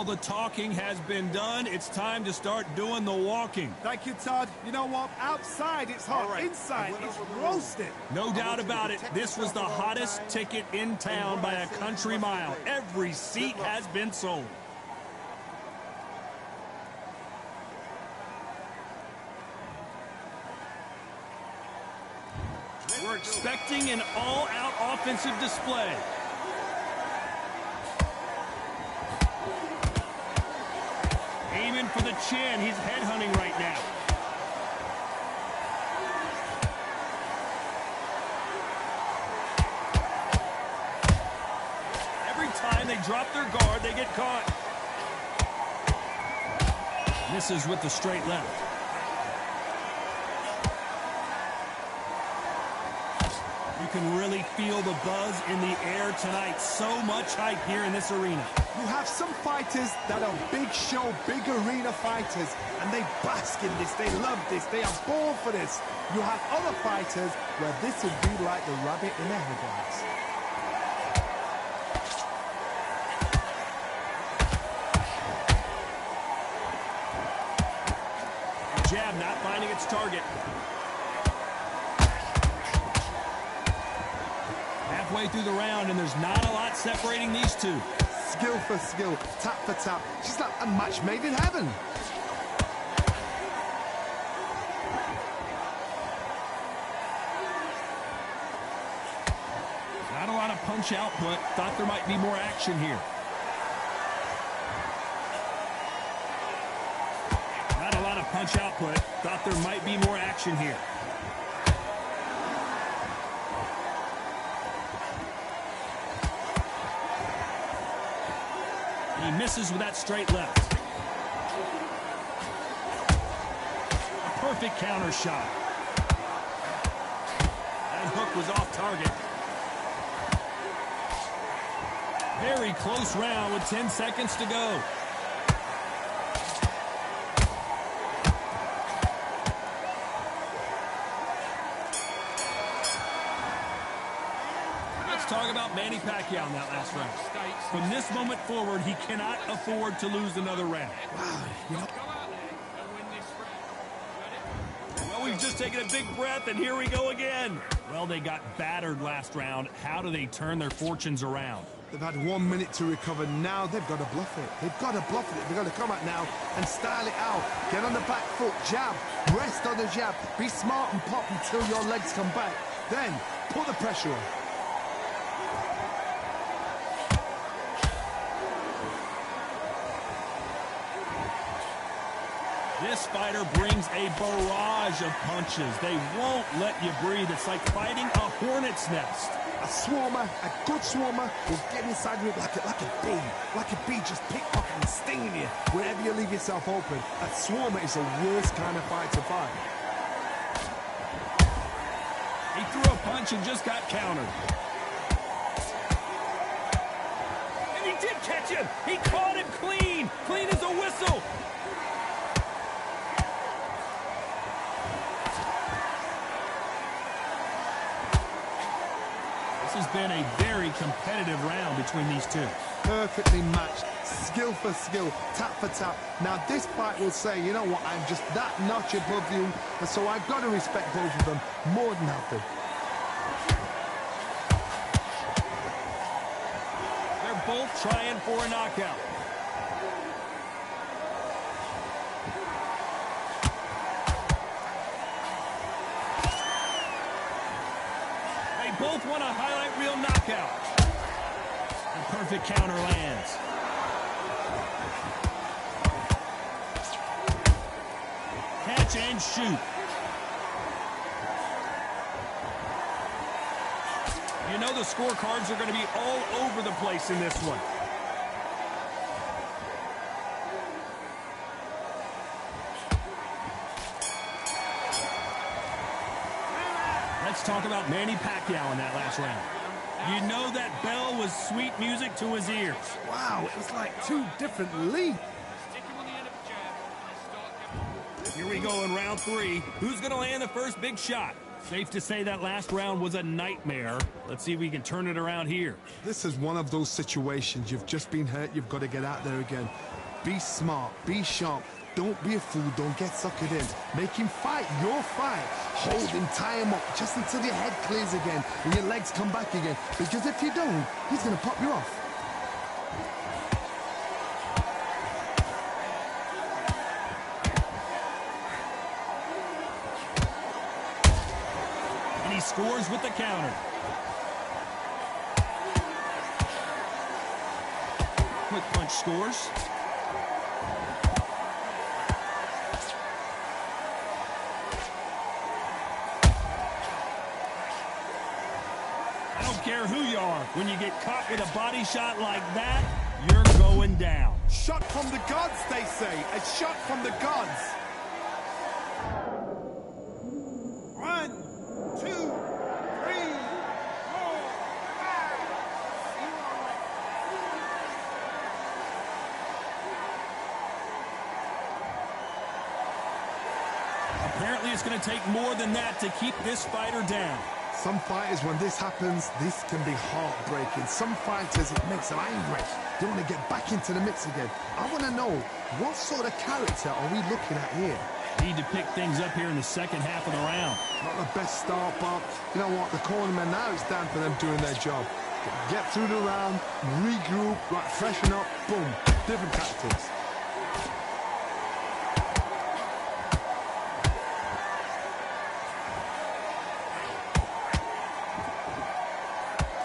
All the talking has been done. It's time to start doing the walking. Thank you, Todd. You know what? Outside, it's hot. Right. Inside, it's roasting. No doubt about it. This was the hottest ticket in town by a country mile. Every seat has been sold. We're expecting an all-out offensive display. Aiming for the chin. He's headhunting right now. Every time they drop their guard, they get caught. Misses with the straight left. You can really feel the buzz in the air tonight. So much hype here in this arena. You have some fighters that are big show, big arena fighters, and they bask in this. They love this. They are born for this. You have other fighters where this would be like the rabbit in the headlights. Jab not finding its target. Halfway through the round, and there's not a lot separating these two. Skill for skill, tap for tap. She's like a match made in heaven. Not a lot of punch output. Thought there might be more action here. Not a lot of punch output. Thought there might be more action here. He misses with that straight left. A perfect counter shot. That hook was off target. Very close round with 10 seconds to go. Talk about Manny Pacquiao in that last round. From this moment forward, he cannot afford to lose another round. Wow, you know. Well, we've just taken a big breath, and here we go again. Well, they got battered last round. How do they turn their fortunes around? They've had 1 minute to recover. Now they've got to bluff it. They've got to bluff it. They've got to come out now and style it out. Get on the back foot, jab, rest on the jab. Be smart and pop until your legs come back. Then put the pressure on. This fighter brings a barrage of punches. They won't let you breathe. It's like fighting a hornet's nest. A swarmer, a good swarmer, will get inside you like a bee. Like a bee just pickpocketing and stinging you wherever you leave yourself open. A swarmer is the worst kind of fight to fight. He threw a punch and just got countered. And he did catch him. He caught him clean. Clean as a whistle. This has been a very competitive round between these two. Perfectly matched, skill for skill, tap for tap. Now this fight will say, you know what, I'm just that notch above you, and so I've got to respect both of them more than nothing. They're both trying for a knockout. Both want a highlight reel knockout. The perfect counter lands. Catch and shoot. You know the scorecards are going to be all over the place in this one. Let's talk about Manny Pacquiao in that last round. You know that bell was sweet music to his ears. Wow, it was like two different leagues. Here we go in round 3. Who's going to land the first big shot? Safe to say that last round was a nightmare. Let's see if we can turn it around here. This is one of those situations. You've just been hurt. You've got to get out there again. Be smart. Be sharp. Don't be a fool. Don't get suckered in. Make him fight your fight. Hold him, tie him up just until your head clears again and your legs come back again. Because if you don't, he's going to pop you off. And he scores with the counter. Quick punch scores. I don't care who you are. When you get caught with a body shot like that, you're going down. Shot from the gods, they say. A shot from the gods. 1, 2, 3, 4, 5. Apparently it's going to take more than that to keep this fighter down. Some fighters, when this happens, this can be heartbreaking. Some fighters, it makes them angry. They want to get back into the mix again. I want to know, what sort of character are we looking at here? Need to pick things up here in the second half of the round. Not the best start, but you know what? The cornermen now, it's down for them doing their job. Get through the round, regroup, right, freshen up, boom. Different tactics.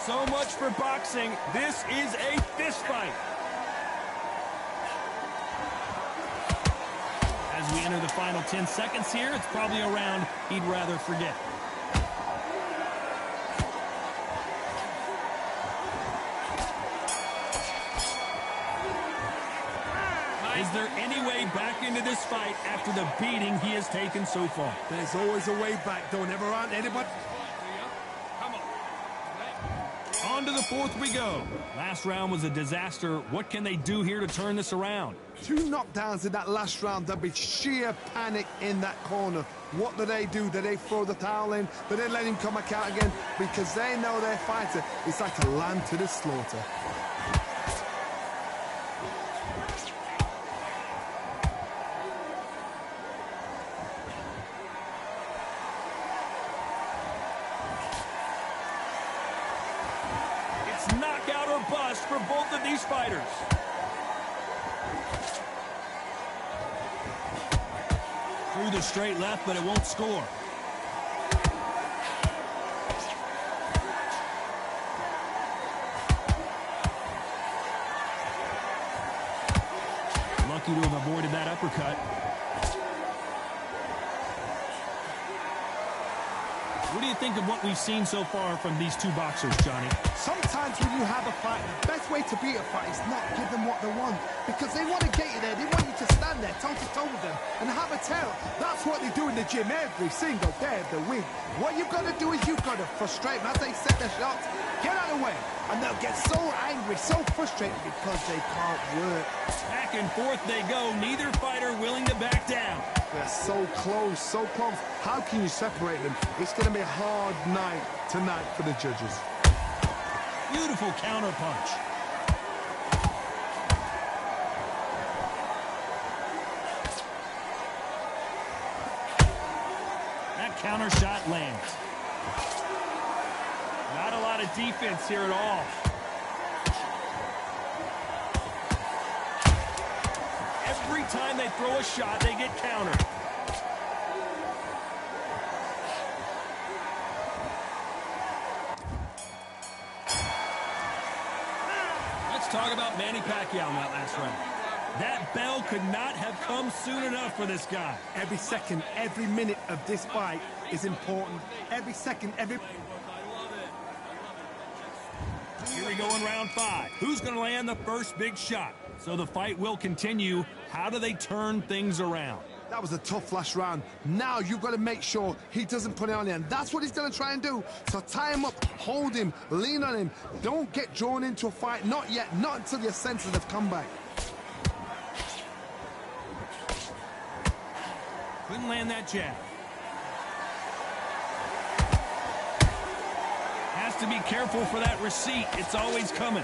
So much for boxing. This is a fist fight. As we enter the final 10 seconds here, it's probably a round he'd rather forget. Is there any way back into this fight after the beating he has taken so far? There's always a way back. Don't ever run anybody. On to the fourth we go. Last round was a disaster. What can they do here to turn this around? 2 knockdowns in that last round. There'll be sheer panic in that corner. What do? Do they throw the towel in? Do they let him come back out again? Because they know their fighter is like a lamb to the slaughter. Knockout or bust for both of these fighters. Through the straight left, but it won't score. Lucky to have avoided that uppercut. What do you think of what we've seen so far from these two boxers, Johnny? Sometimes when you have a fight, the best way to beat a fight is not give them what they want. Because they want to get you there. They want you to stand there toe-to-toe with them and have a tell. That's what they do in the gym every single day of the week. What you've got to do is you've got to frustrate them as they set their shots. Get out of the way. And they'll get so angry, so frustrated because they can't work. Back and forth they go. Neither fighter willing to back down. They're so close, so close. How can you separate them? It's going to be a hard night tonight for the judges. Beautiful counter punch. That counter shot lands. Not a lot of defense here at all. Every time they throw a shot, they get countered. Let's talk about Manny Pacquiao in that last round. That bell could not have come soon enough for this guy. Every second, every minute of this fight is important. Every second, every... Here we go in round 5. Who's going to land the first big shot? So the fight will continue. How do they turn things around? That was a tough last round. Now you've got to make sure he doesn't put it on you, and that's what he's going to try and do. So tie him up, hold him, lean on him. Don't get drawn into a fight. Not yet. Not until your senses have come back. Couldn't land that jab. to be careful for that receipt. It's always coming.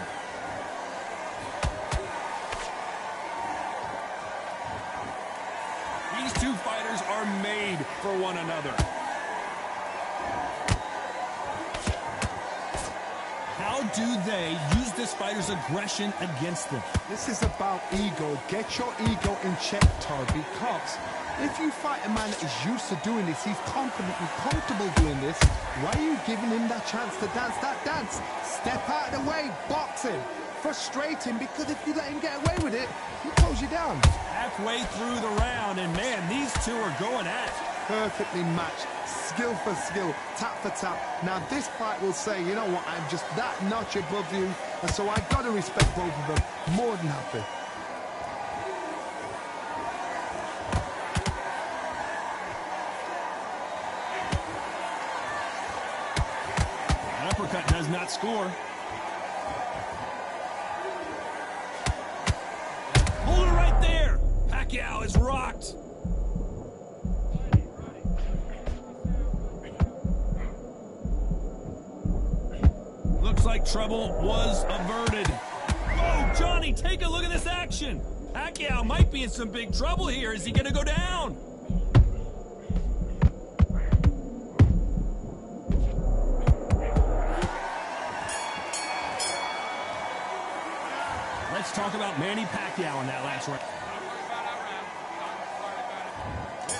These two fighters are made for one another. How do they use this fighter's aggression against them? This is about ego. Get your ego in check, Tar, because if you fight a man that is used to doing this, he's confident and comfortable doing this, why are you giving him that chance to dance that dance? Step out of the way, box him. Frustrate him, because if you let him get away with it, he pulls you down. Halfway through the round, and man, these two are going at it. Perfectly matched, skill for skill, tap for tap. Now this fight will say, you know what, I'm just that notch above you, and so I gotta respect both of them. More than happy. An uppercut does not score. Hold it right there. Pacquiao is rocked. Looks like trouble was averted. Whoa, Johnny, take a look at this action. Pacquiao might be in some big trouble here. Is he going to go down? Let's talk about Manny Pacquiao in that last round.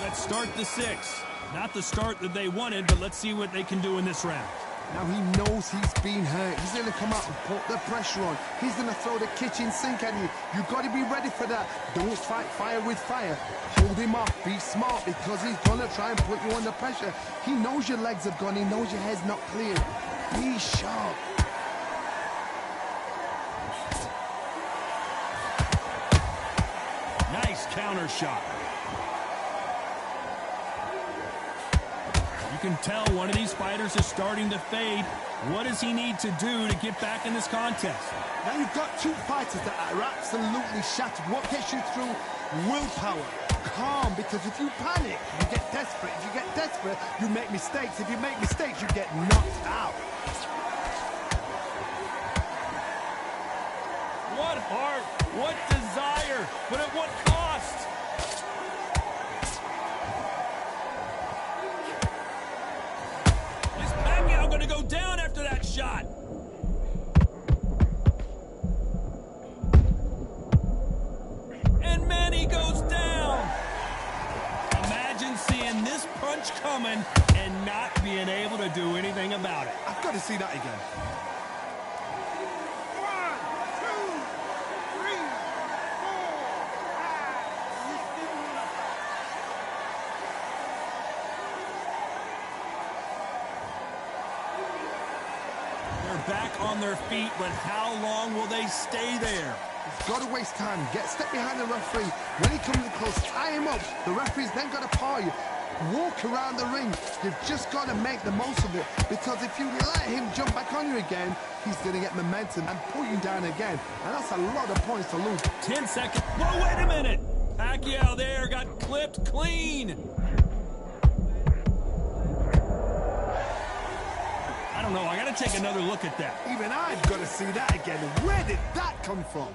Let's start the sixth. Not the start that they wanted, but let's see what they can do in this round. Now he knows he's been hurt. He's going to come out and put the pressure on. He's going to throw the kitchen sink at you. You've got to be ready for that. Don't fight fire with fire. Hold him off. Be smart, because he's going to try and put you under pressure. He knows your legs have gone. He knows your head's not clear. Be sharp. Nice counter shot. You can tell one of these fighters is starting to fade. What does he need to do to get back in this contest? Now you've got two fighters that are absolutely shattered. What gets you through? Willpower. Calm, because if you panic, you get desperate. If you get desperate, you make mistakes. If you make mistakes, you get knocked out. What heart, what desire, but at what cost? Is Pacquiao going to go down after that shot? And Manny goes down. Imagine seeing this punch coming and not being able to do anything about it. I've got to see that again. Back on their feet, but how long will they stay there? He's got to waste time. Step behind the referee. When he comes in close, tie him up. The referee's then got to paw you. Walk around the ring. You've just got to make the most of it, because if you let him jump back on you again, he's going to get momentum and pull you down again. And that's a lot of points to lose. 10 seconds. Whoa, wait a minute. Pacquiao there got clipped clean. I don't know. I got to take another look at that. Even I've got to see that again. Where did that come from?